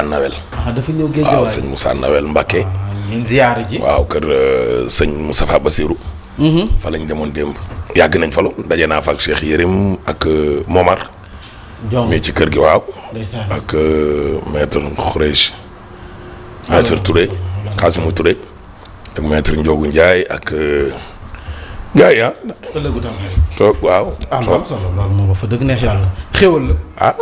Nawel. dafa ñëw géej waaw sëñ Moussa Nawel Mbacké. ñun ziyaar ji. waaw kër sëñ Moustapha Bassirou. fa lañ demoon démb. yàgg nañ fa lu daje naa fa ak Cheikh Yérim ak Momar. mais ci kër gi waaw. ak maître Khoureyssi. maître Touré. Kassimou Touré. ak maître Ndiogou Ndiaye ak. gars yi ëllëgu tam toog waaw. lu am solo loolu moom fa dëgg neex yàlla. xéwal la.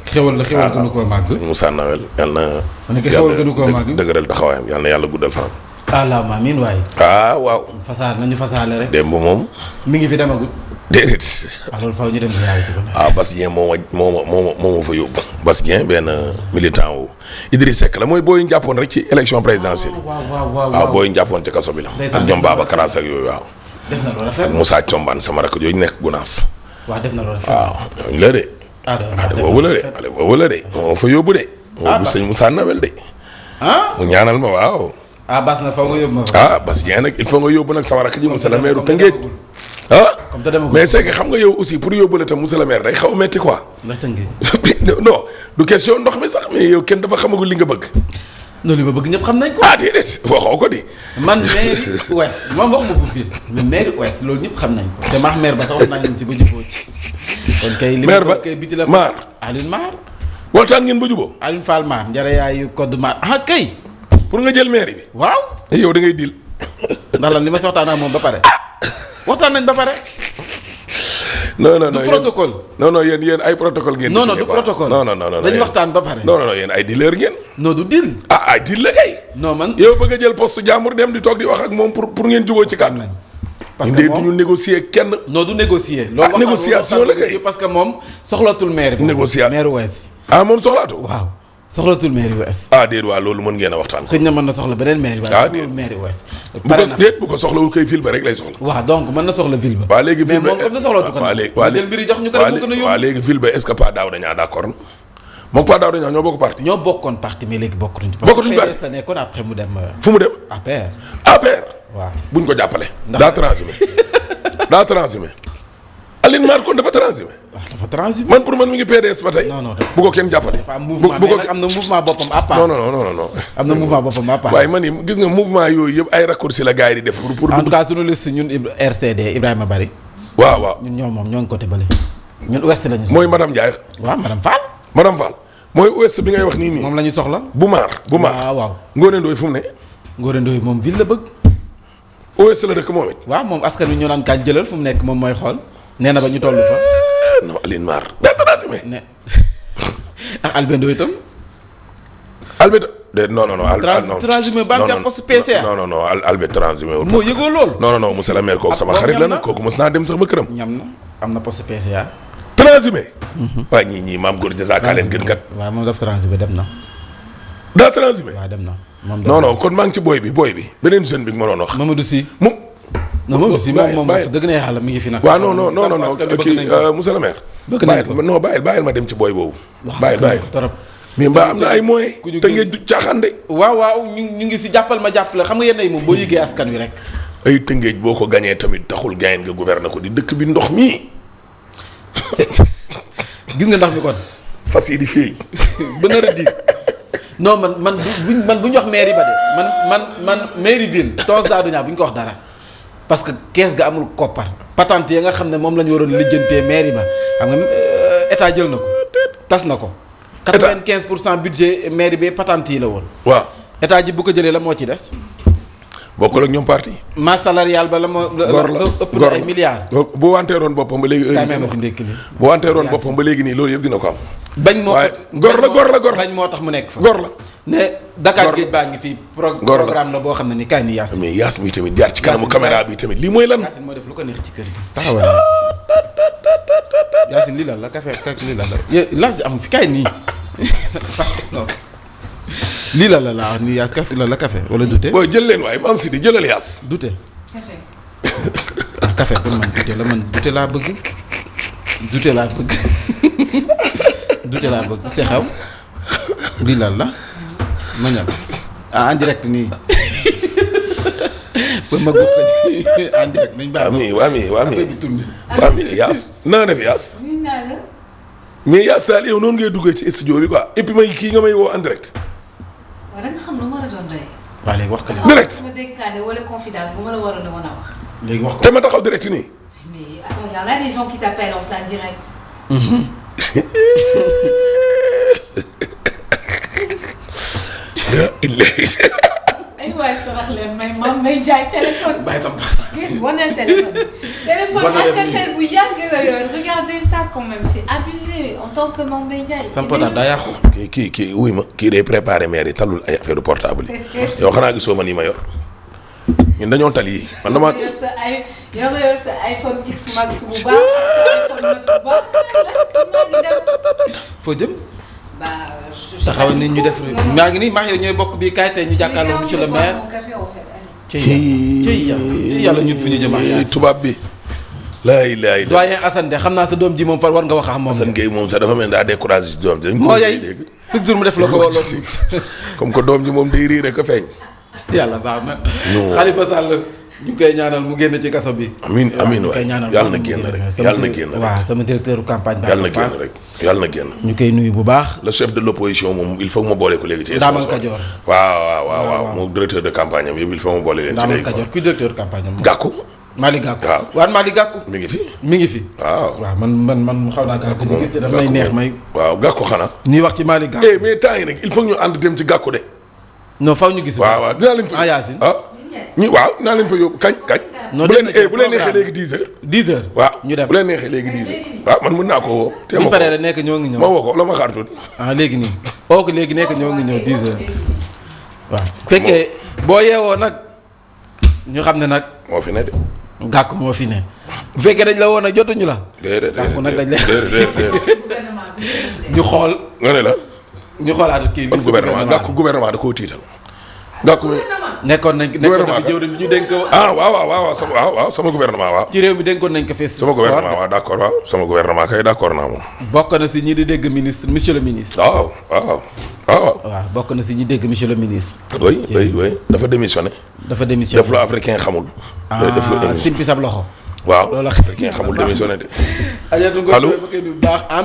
xéwal la xéwal gënu koo màgg. sëñ Moussa Nawel yal na. ma ne ko xéwal gënu koo màgg dëgëral taxawaayam yal na yàlla guddal fan. allahumma amiin waay. waaw. fasaal nañu fasaale rek. démb moom. mi ngi fi demagut. déedéet. loolu faaw ñu dem ziyaar ci ko. Bass Dieng moo ma fa yóbbu. Bass Dieng benn militant wu Idriss Seck la mooy booy ñu jàppoon rek ci élection présidentielle. waaw booy ñu jàppoon ci kaso bi la. ak ñoom Babacar As ak yooyu waaw. def na loolu rafet ak Moussa Thiombane sama rakk yooyu nekk Gunaas. waaw def na loolu rafet. waaw ñooñu la de. xale boobu la de moo fa yóbbu de. moo sëñ Moussa Nawel de. mu ñaanal ma waaw. Bass na faw nga yóbbu ma fa. Bass Dieng nag il faut nga yóbbu nag sama rakk ji monsieur le maire Tëngéej. mais c'est que xam nga yow aussi pour yóbbu la tam monsieur le maire day xaw a metti quoi. ndax Tëngéej. non du question ndox mi sax mais yow kenn dafa xamagul li nga bëgg. non li ma bëgg ñëpp xam nañ ko. déedéet waxoo ko di. man mairie ouest moom wax ma ko fii mais mairie ouest loolu ñëpp xam nañ ko te maax maire ba sax wax naa leen si ba jubóo ci. kon kay li maire ba kay biti la maar Alioune Maar. waxtaan ngeen ba jubóo. Alioune Fall Maar njëriñ yaayu code Maar kay. pour nga jël maire bi. waaw. yow da ngay dil. ndax lan li ma si waxtaan ak moom ba pare. waxtaan nañ ba pare. non non du protocole. non yéen ay protocole ngeen. non du protocole. non dañu waxtaan ba pare. non yéen ay dealer ngeen. non du deal. ay deal la kay. non man yow bëgg a jël poste jàmbur dem di toog di wax ak moom pour ngeen jubóo ci kàddu. parce que moom ñu négocier kenn. non du négocier. loolu négociation la kay parce que moom soxlatul maire bi. négociation maire Ouest. moom soxlaatu. waaw soxlatul maire Ouest. déet waa loolu mën ngeen a waxtaan. xëy na mën na soxla beneen maire. déet maire Ouest. bu ko soxlawul kay ville ba rek lay soxla. waaw donc mën na soxla ville ba. waa léegi ville ba mais moom comme na soxlatu ko nag. jël mbir yi jox ñu ko rek mu gën a yóbbu. waa léegi ville ba est-ce que pas daaw dañaa d'accord na moom pas daaw dañaa ñoo bokk parti. ñoo bokkoon parti mais léegi bokkatuñ ci. bokkatuñ parti PDS la nekkoon après mu dem. fu mu dem. APR. waaw buñ ko jàppale. daa transhumé. Alioune Maar kon dafa transhumé. waaw dafa transhumé. man pour man mi ngi PDS ba tey. non bu ko kenn jàppale. bu ko am na mouvement boppam à part. non. am na mouvement boppam à part. waaye man gis nga mouvement yooyu yëpp ay raccourci la gars yi di def. pour en tout cas suñu liste ñun RCD Ibrahima Bari. waaw ñun ñoo ngi côté bële. ñun ouest lañu soxla. mooy madame Ndiaye. waaw madame Fall. madame Fall mooy ouest bi ngay wax nii. moom la ñu soxla. bu maar. waaw. Ngone Ndoye fu mu ne. Ngone Ndoye moom ville la bëgg. ouest la dëkk moom it. waaw moom askan wi ñoo naan kañ jëlal fu mu nekk moom mooy xool. nee na ba ñu toll fa. non Alioune Maar daa transhumé. ak Albert Ndoye itam. Albert de non. transhumé ba nga poste PCA. non Albert transhumé wul. moo yëgoo lool. non monsieur le maire kooku sama xarit la nag kooku mos naa dem sax ba këram. ñam na am na poste PCA. transhumé. waaye ñii maam góor jazaaka leen gën kat. waaw moom daf transhumé dem na. daa transhumé. waaw dem na moom non kon maa ngi ci booy bi beneen jeune bi nga ma doon wax. Mamadou Sy. Mamadou Sy moom dëgg na yàlla mi ngi fi nag. waaw non kii monsieur le maire. bëgg nañ ko non bàyyil ma dem ci booy boobu. bàyyil torop mais mbaa am na ay moyens. te ngeen du caaxaan de. waaw ñu ngi si jàppal ma jàppale xam nga yenn yi moom boo yëgee askan wi rek. ay Tëngéej boo ko gañee tamit taxul gañeen nga gouverner ko di dëkk bi ndox mi. gis nga ndax mi kon. fas yi di fii. ba nar a diir non man bu ñu wax mairie ba de man mairie ville toos daa duñaa bu ñu ko wax dara parce que kees ga amul koppar patente ya nga xam ne moom la ñu waroon lijjantee mairie ba xam nga état jël na ko tas na ko 95% budget mairie bi patente yi la woon. waaw état ji bu ko jëlee la moo ci des. bokkul ak ñoom parti. masse salariale ba la moo. ëpp na ay milliards. bu wanteeroon boppam ba léegi. bu wanteeroon boppam ba léegi nii loolu yëpp dina ko am. bañ moo waaye gor la bañ moo tax mu nekk fa. gor la ne Dakar géej baa ngi fii. programme la boo xam ne ni kaay ni yaas. mais yaas mi tamit jaar ci kanamu caméra bi tamit lii mooy lan. Yacine moo def lu ko neex ci kër gi. taxawal Yacine lii lan la café lii lan la large am fi kaay nii non lii la laa wax nii yaas café la café wala dute. booy jël leen waaye maam si di jëlal yaas. dute. café pour man dute laa bëgg. dute laa bëgg c'est xew lii lan la ma ñam en direct nii ba ma góob ko en direct nañ baax. waa mi yaas naa def yaas. mais yaa Sall yow noonu ngay duggee ci studio bi quoi et puis may kii nga may woo en direct. waaw da nga xam lu ma la doon doy. waaw léegi wax ko direct sama dénkaane wala confidence bu ma la waroon a mën a wax. léegi wax ko te ma taxaw direct nii. mais attends y en a des gens qui t'appellent en plein direct. ay waay sarax leen may jaay téléphone. bàyyi tam paasa. Bonne téléphone. Téléphone Alcatel bu yàgg la yor regardez ça quand même c'est abusé en tant que Mame Mbaye Ndiaye. sam portable daa yàqu. kii wuy ma kii day préparé maire yi talul ay affaire portable yi yow xanaa gisoo ma nii ma yor ñun dañoo tal yi man dama. yow nga yor sa iPhone X Max bu baax ak sa iPhone bu baax. foo jëm. bah taxawal nit ñu def maa ngi nii maa yow ñooy bokk bii kaay tey ñu jàkkaarloo monsieur le maire. ci yàlla ñun fu ñu jëm tubaab bi. laay doyen Assane de xam naa sa doom ji moom par war nga wax ak moom. Assane Gueye moom sax dafa mel ni daa découragé si doom ji. dañ moo yey chaque jour mu def la ko wolof. comme que doom ji moom day riir rek a feeñ. yàlla baax na. Khalifa Sall ñu koy ñaanal mu génn ci kaso bi. amiin waay yàlla na génn rek yàlla na génn rek. waaw sama directeur campagne bi. yàlla na génn rek yàlla na génn. ñu koy nuyu bu baax. le chef de l' opposition moom il faut que ma boole ko léegi ci. Ndamal Kajoor waaw moom directeur de campagne am yëpp il faut ma boole leen. ci léegi Ndamal Kajoor kuy directeur campagne am. Gakou. Malick Gakou waaw waaw Malick Gakou. mi ngi fi. waaw man xaw naa Gakou ñu gis daf may neex may. waaw Gakou xanaa. ñuy wax ci Malick Gakou. mais temps yi nag il faut que ñu ànd dem ci Gakou de. non faw ñu gis. waaw dinaa leen fa. Yacine waaw dinaa leen fa yóbbu kañ. non bu leen neexee léegi 10 heures. 10 heures. waaw ñu dem bu leen neexee léegi 10 heures. waaw man mën naa ko woo. te ma ko paree nekk ñoo ngi ñëw. ma woo ko la ma xaar tuuti. léegi nii oo ko léegi nekk ñoo ngi ñëw 10 heures. waaw fekkee boo yeewoo nag ñu xam ne nag. moo fi ne de. Gakou moo fi ne bu fekkee dañ la woon nag jotuñu la. déedéet Gakou nag dañ la. déedéet. ñu xool. nga ne la. ñu xoolaat kii. ban gouvernement Gakou gouvernement da koo tiital. Gakou nekkoon nañ na fi jëwriñ bi ñu dénk ko. waaw sama gouvernement waaw. ci réew mi dénkoon nañ ko fees. sama gouvernement waaw d' accord waaw sama gouvernement kay d' accord naa moom. bokk na si ñi di dégg ministre monsieur le ministre. waaw. bokk na si ñi dégg monsieur le ministre. oui dafa démissionné. def lu africain xamul. def lu simpi sab loxo. waaw loolu africain xamul démissionné de. allo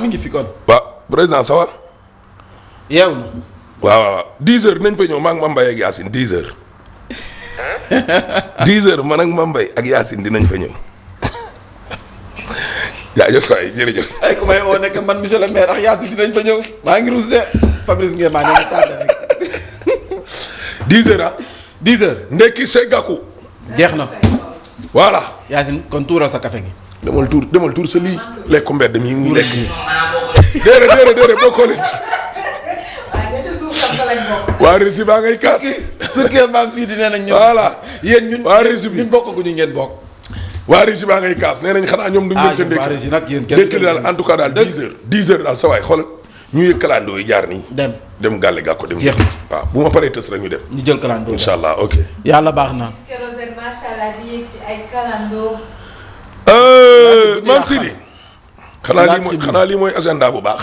mi ngi fi kon. waaw président ça va. yeew na. waaw 10 heures nañ fa ñëw maa ngi Mame Mbaye ak Yacine 10 heures. 10 heures man ak Mame Mbaye ak Yacine dinañ fa ñëw. jaajëf waay jërëjëf. ay ku may oo nekk man monsieur le maire ak Yacine dinañ fa ñëw maa ngi ruus de Fabrice Nguema maa ngi tardé rek. 10 heures ah. 10 heures. ndekki c'est Gakou. jeex na. voilà. Yacine kon tuural sa café gi. demal tuur sa lii lekk mbedd mi ngi lekk nii. déedéet boo ko leen. waa Rési baa ngay kaas. surtout maam fii di nee nañ ñun. voilà yéen ñun. waa Rési bi ñun bokkaguñu ngeen bokk. waa Rési baa ngay kaas nee nañ xanaa ñoom duñ leen ca waa Rési nag yéen ndekki daal en tout cas daal 10 heures daal sa waay xoolal ñu yëg kalandoo yi jaar nii. dem gàlle Gakou dem. jeex na waaw bu ma paree tës rek ñu dem. ñu jël kalandoo incha allah ok. yàlla baax na. Mame Sidi. xanaa lii mooy agenda bu baax.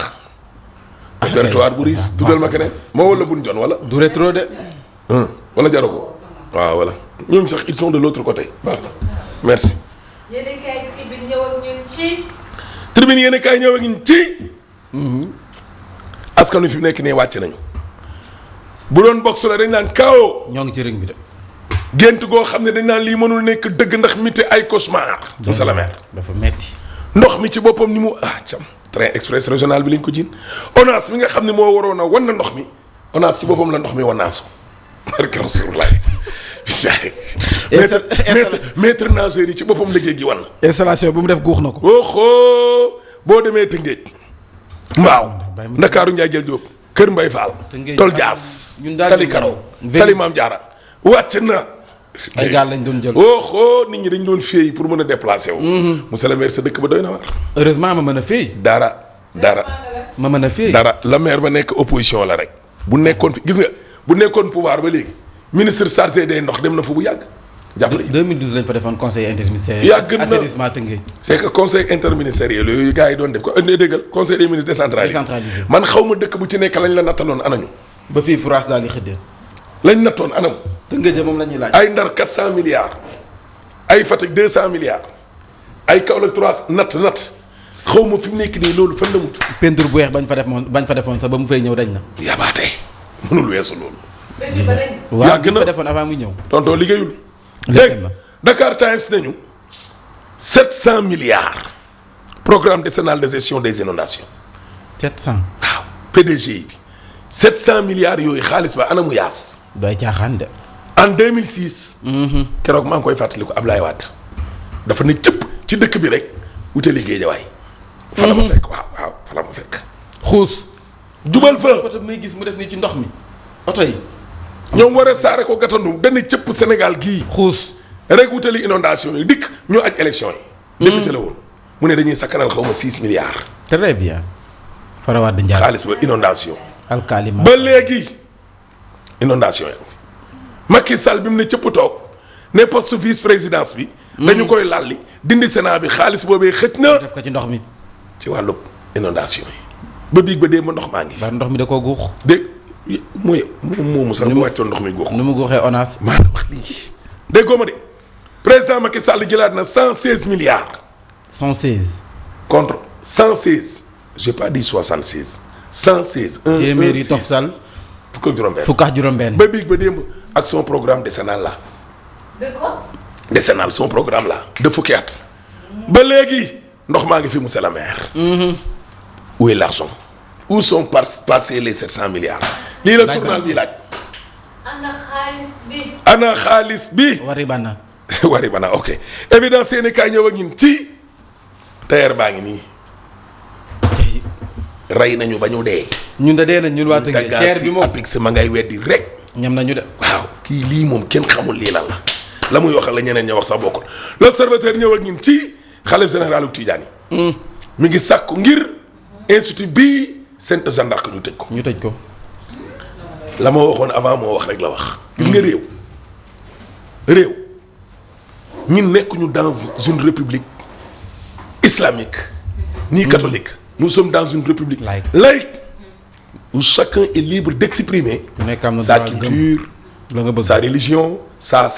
répertoire bu riis dugal ma keneen moo wala buñ jon wala. du rétro de. wala jaru ko. waaw voilà ñoom sax ils sont de l' autre côté. waaw merci. yéen a kaay tribune ñëw ak ñun ci. tribune yéen a kaay ñëw ak ñun ci. askan wi fi mu nekk nii wàcc nañu. bu doon box la dañ naan KO. ñoo ngi ci ring bi de. gént goo xam ne dañ naan lii mënul nekk dëgg ndax mité ay cauchemar. monsieur le maire dafa metti ndox mi ci boppam ni mu cam. train express régional bi lañ ko jiin ONAS mi nga xam ne moo waroon a wan na ndox mi ONAS ci boppam la ndox mi wanaasu barke Rasulullah maître nageur yi ci boppam liggéey gi wan installation bu mu def guux na ko oxoo boo demee Tëngéej mbaaw Ndakaaru Njaay jël Jóob Kër Mbay Faal Tol Jaas Tali Karaw Tali Maam Jaara wàcc na ay gaal lañ doon jël oxoo nit ñi dañ doon féey pour mën a déplacer wu monsieur le maire sa dëkk ba doy na war heureusement ma mën a féey dara ma mën a féey dara la maire ba nekk opposition la rek bu nekkoon fi gis nga bu nekkoon pouvoir ba léegi ministre chargé des ndox dem na fu bu yàgg jàppale 2012 lañ fa defoon conseil interministériel yàgg na assainissement Tëngéej c'est que conseil interministériel yooyu gars yi doon def ko ëndee déggal conseil des ministres décentralisé man xaw ma dëkk bu ci nekk lañ la nattaloon anañu ba fii France daal di xëddee lañ nattoon anam Tëngéej moom la ñuy laaj ay Ndar 400 milliards ay Fatick 200 milliards ay Kaolack 3 natt xaw ma fi mu nekk nii loolu fan la mut. peinture bu weex bañ fa defoon sax ba mu fay ñëw dañ na. yabaate mënul weesu loolu. yàgg na waaw defoon avant muy ñëw. tonton liggéeyul. léegi Dakar Times nañu 700 milliards programme décennal de gestion des inondations. 700. waaw PDG bi 700 milliards yooyu xaalis ba anamu yaas. doy caaxaan de. en 2006. keroog maa ngi koy fàttaliku Ablaye Wade dafa ne cëpp ci dëkk bi rek wutali Géejawaay. fa la ma fekk waaw fa la ma fekk. xuus. jubal fa oto may gis mu def nii ci ndox mi oto yi. ñoom war a saare ko gàttandu benn cëpp Sénégal gii. xuus rek wutali inondation yi dikk ñu aj élection yi. député la woon mu ne dañuy sakkanal xaw ma 6 milliards. très bien. Farawaad Ndiaye xaalis ba inondation. alkalima ba léegi inondation yi. Macky Sall bi mu ne cëpp toog ne poste vice présidence bi. dañu koy lalli dindi Sénat bi xaalis boobee xëj na. def ko ci ndox mi. ci wàllu inondation yi. ba biig ba dee ma ndox maa ngi. ba ndox mi da koo guux. dégg moomu sax bu wàccoon ndox mi guux. nu mu guuxee ONAS. maa la wax lii. déggoo ma de président Macky Sall jëlaat na 116 milliards. 116. contre 116. j'ai pas dit 76. 116. téeméer yi toftal. fukk ak juróom-benn. fukk ak juróom-benn. ba biig ba démb ak son programme décennal là. de quoi. décennal son programme là. de fukki at. ba léegi ndox maa ngi fi monsieur le maire. où est l'argent? Où sont passés les 700 milliards? lii la journal bi laaj. ana xaalis bi. wari bana. wari bana ok évidence yéen kaay ñëw ak ñun ci tailleur baa ngi nii. rey nañu ba ñu dee. ñun de dee nañ ñun waa Tëngéej. terre bi moom apix ma ngay weddi rek. ñam nañu de. waaw kii lii moom kenn xamul lii lan la muy waxal la ñeneen ña wax sax bokkul l'observateur ñëw ak ñun ci xalif généralu Tidiane yi. mi ngi sàkku ngir institut bii Sainte Jeanne d'Arc ñu tëj ko. ñu tëj ko. la ma waxoon avant moo wax rek la wax. gis nga réew ñun nekkuñu dans une république islamique ni catholique. nous sommes dans une république laïque où chacun est libre d'exprimer sa culture, sa religion, sa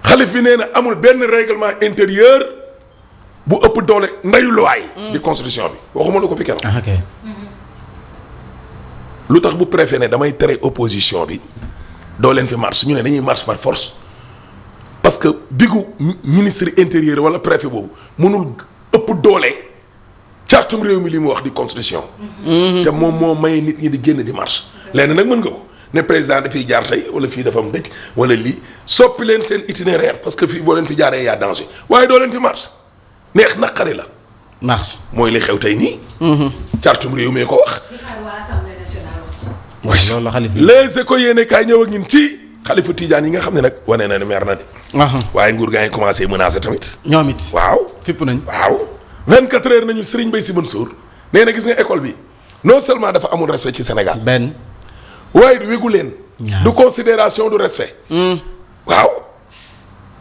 xalif bi nee na amul benn règlement intérieur bu ëpp doole ndayu luwaay di constitution bi waxuma la ko fi keroog. ok. lu tax bu préfet ne damay tere opposition bi doo leen fi marche ñu ne dañuy marche par force parce que bigu ministre intérieur wala préfet boobu mënul ëpp doole cartum réew mi li mu wax di constitution. te moom moo may nit ñi di génn di marche. léegi nag mën nga ko ne président dafiy jaar tey wala fii dafa am dëkk wala lii soppi leen seen itinéraire parce que fii boo leen fi jaaree yaa danger waaye doo leen fi marche neex naqari la. marche mooy li xew tey nii. cartum réew mi ko wax. loolu la xalif les éco yéene kaay ñëw ak ñun ci xalifu Tidiane yi nga xam ne nag wane na ne mer na de. waaye nguur gaa ngi commencé menacer tamit. ñoom it waaw. fipp nañ waaw. 24 heures nañu Serigne Mbaye Sy Mansour nee na gis nga école bi non seulement dafa amul respect ci Sénégal. benn. waaye du wégu leen. du considération du respect. waaw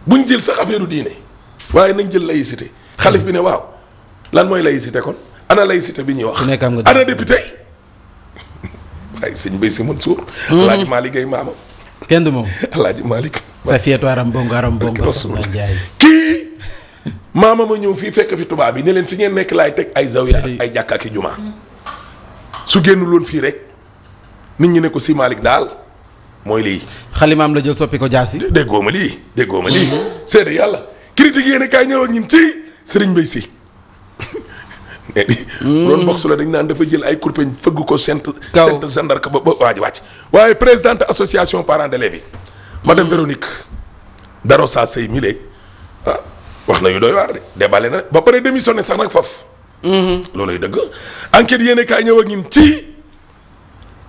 buñ jël sax affaire diine waaye nañ jël laïcité xalif bi ne waaw lan mooy laïcité kon ana laïcité bi ñuy wax. ana député. waaye sëñ Mbaye Sy Mansour. Alaaji Malick Gueye maamam. kenn du moom. Alaaji Malick. sa fietu aram bongo. kii maamam a ñëw fii fekk fi tubaab yi ne leen fi ngeen nekk laay teg ay zawiya ak ay jàkka ak jumaa su génnul woon fii rek nit ñi ne ko si Malick daal mooy lii. xalimaam la jël soppi ko jaasi. déggoo ma lii. seede yàlla critique yéen kaay ñëw ak ñun ci Serigne Mbaye Sy. loolu box la dañ naan dafa jël ay kurpeñ fëgg ko Sainte Jeanne d'Arc ba waaji wàcc waaye présidente association parents d'élèves yi madame Véronique Darossa Sey Milé wax na yu doy waar de débale na ba pare démissionné sax nag foofu. loolay dëgg enquête yéene kaay ñëw ak ñun ci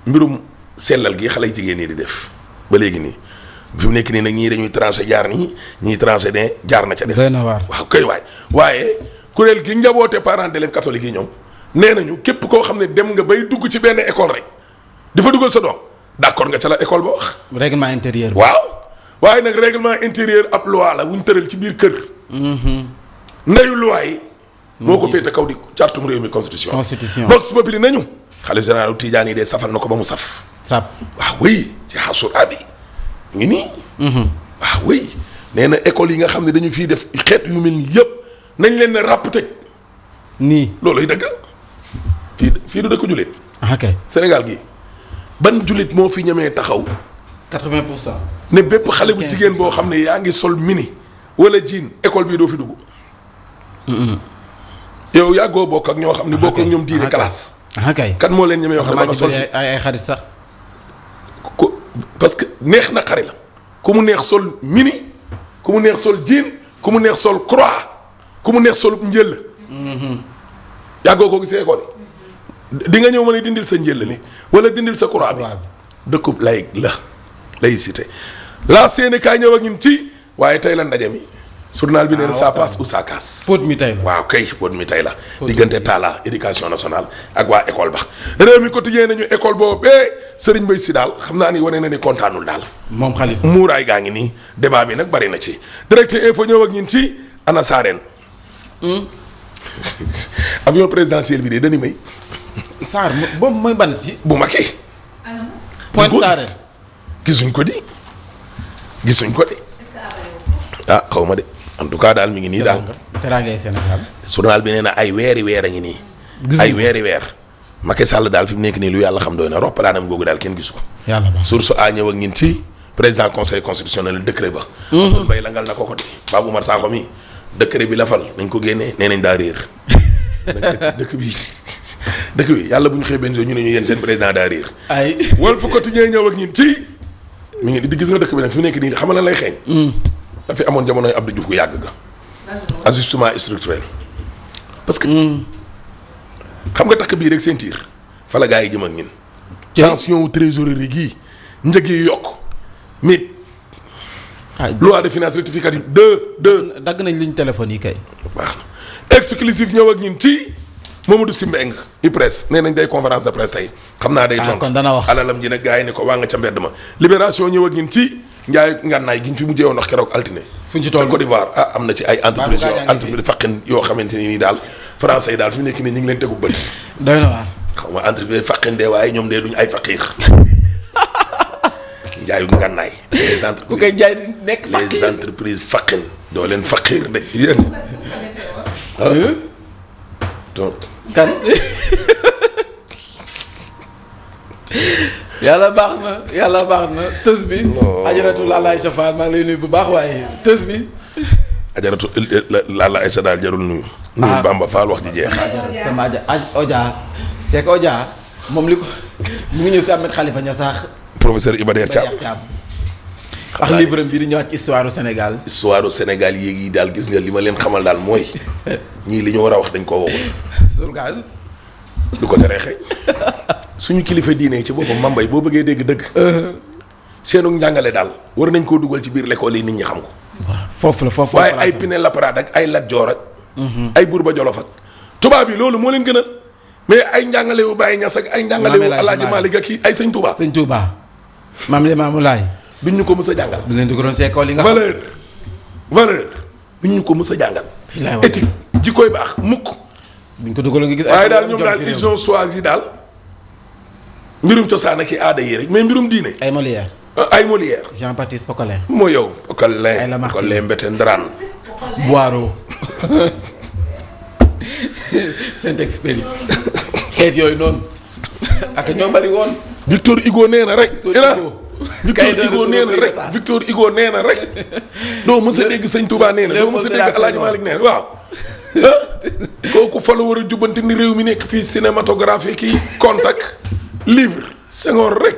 mbirum sellal gi xale jigéen ñi di def ba léegi nii fi mu nekk nii nag ñii dañuy tranché jaar nii ñii tranché ne jaar na ca des. waaw kay waaye kuréel gi njaboote parents d'élèves catholiques yi ñoom nee nañu képp koo xam ne dem nga bay dugg ci benn école rek di fa dugal sa doom d'accord nga ca la école ba wax. règlement intérieur. waaw waaye nag règlement intérieur ab loi la wuñ tëral ci biir kër. ndeyu loi yi. moo ko féete kaw di cartum réew mi constitution. box populi nañu. xalifa général Tidiane yi de safal na ko ba mu saf. waaw oui ci xasur abi ngi nii. waaw oui nee na école yi nga xam ne dañu fiy def xeet yu mel ni yëpp nañ leen ne ràpp tëj nii looluy dëgg fii du dëkk jullit. ok Sénégal gi ban jullit moo fi ñemee taxaw. 80%. ne bépp xale bu jigéen boo xam ne yaa ngi sol mini wala jean école bii doo fi dugg. yow yàggoo bokk ak ñoo xam ne bokk ak ñoom diine classe. kan moo leen ñemee wax ne ba nga sol ay xarit sax. ko parce que neex na xari la ku mu neex sol mini ku mu neex sol jean ku mu neex sol croix ku mu neex sol njël. yàggoo ko gisee école di nga ñëw mën a dindil sa njël li wala dindil sa croix bi. dëkkub lay la laïcité la Sénégal ñëw ak ñun ci waaye tey la ndaje mi. journal bi nee na ça passe ou ça casse. pot mi tey la waaw kay pot mi tey la. diggante Talla éducation nationale ak waa école ba. réew mi quotidien nañu école boobu Serigne Mbaye Sy daal xam naa ni wane na ni kontaanul daal. moom Khalifa muuraay gaa ngi nii débat bi nag bari na ci. direct info ñëw ak ñun ci ana Sarène. avion présidentiel bi de dañu may. Sarr boobu mooy ban si. bu Macky. Pointe Sarène. gisuñ ko di. ah xaw ma de en tout cas daal mi ngi nii daal. teraangay Sénégal. journal bi nee na ay weeri weer a ngi nii. ay weeri weer. Macky Sall daal fi mu nekk nii lu yàlla xam doy na roppalaanam googu daal kenn gisu ko. yàlla baax source a ñëw ak ñin ci président conseil constitutionnel décret ba. Mbaye langal na ko de Pape Oumar Sakho mi décret bi la fal nañ ko génnee nee nañ daa réer. dëkk bi yàlla bu ñu xëy benn ñu ne ñu yéen seen président daa réer. ay Walf Quotidien ñëw ak ñin ci mi ngi di gis nga dëkk bi nag fi mu nekk nii xam nga lay xeeñ. dafa amoon jamonoy Abdou Diouf gu yàgg ga. ajustement structurel. parce que xam nga takk bii rek seen tiir fa la gaa yi jëm ak ñin. tension wu trésorerie gii njëg yi yokk mais. loi de finances rectificative dagg nañ liñ téléphone yi kay. baax na exclusif ñëw ak ñin ci Mamadou Sy Mbengue IPRES nee nañ day conférence de presse tey xam naa day tontu kon dana wax alalam ji nag gaa yi ne ko waa nga ca mbedd ma libération ñëw ak ñin ci njaay ngànnaay giñ fi mujjee woon wax keroog altine fuñ ci toll Côte d'Ivoire am na ci ay entreprise faqin yoo xamante ni daal français yi daal fi mu nekk nii ñu ngi leen tegu bët. doy na waar. xaw ma entreprise faqin de waaye ñoom de duñ ay faqiir njaayu ngànnaay. les entreprises ku koy jaay nekk faqiir les entreprises faqin doo leen faqiir de yéen. donc. kan. yàlla baax na tës bi. ajaratu Lalla Aïcha Fall maa ngi lay nuyu bu baax waaye tës bi. ajaratu Lalla Aïcha daal jarul nuyu. nuyu Bamba Fall wax ji jeex. sama Oja c'est que Oja moom li ko mu ngi ñëw si Ahmed Khalifa Niass sax. professeur Iba Der Thiam. ak livre bi di ñëwaat ci histoire du Sénégal. histoire du Sénégal yéegi daal gis nga li ma leen xamal daal mooy ñii li ñu war a wax dañ koo waxul. surgaal. lu ko teree xëy suñu kilifa diine ci boppam mambay boo bëggee dégg dëgg. seenu njàngale daal war nañ koo dugal ci biir l'école yi nit ñi xam ko. foofu la waaye ay Pinet Laprade ak ay Lat Joor ak. ay Bourba Jolof ak tubaab yi loolu moo leen gënal mais ay njàngale yu Baye Niass ak ay njàngale yu Alaaji Malick ak ay Sëñ Touba. Sëñ Touba maam Limaamu Laay duñ ñu ko mës a jàngal. du leen dugaloon ci école yi nga valeur duñ ñu ko mës a jàngal. éthique jikkoy baax mukk. buñ ko dugaloon nga gis. waaye daal ñoom daal ils ont choisi daal mbirum cosaan ak i aada yi rek mais mbirum diine. ay Molière. ay Molière. Jean-Baptiste Poquelin. moo yow Poquelin. ay Lamartine Poquelin Mbete Ndaraan. Boireau. Saint-Exupéry. xeet yooyu noonu. ak ñoo bari woon. Victor Hugo nee na rek. Victor Hugo nee na rek. doo mës a dégg Sëñ Touba nee na doo mës a dégg Alaaji Malick nee na waaw. kooku fa la war a jubbanti ni réew mi nekk fii cinématographie kii contact livre Senghor rek.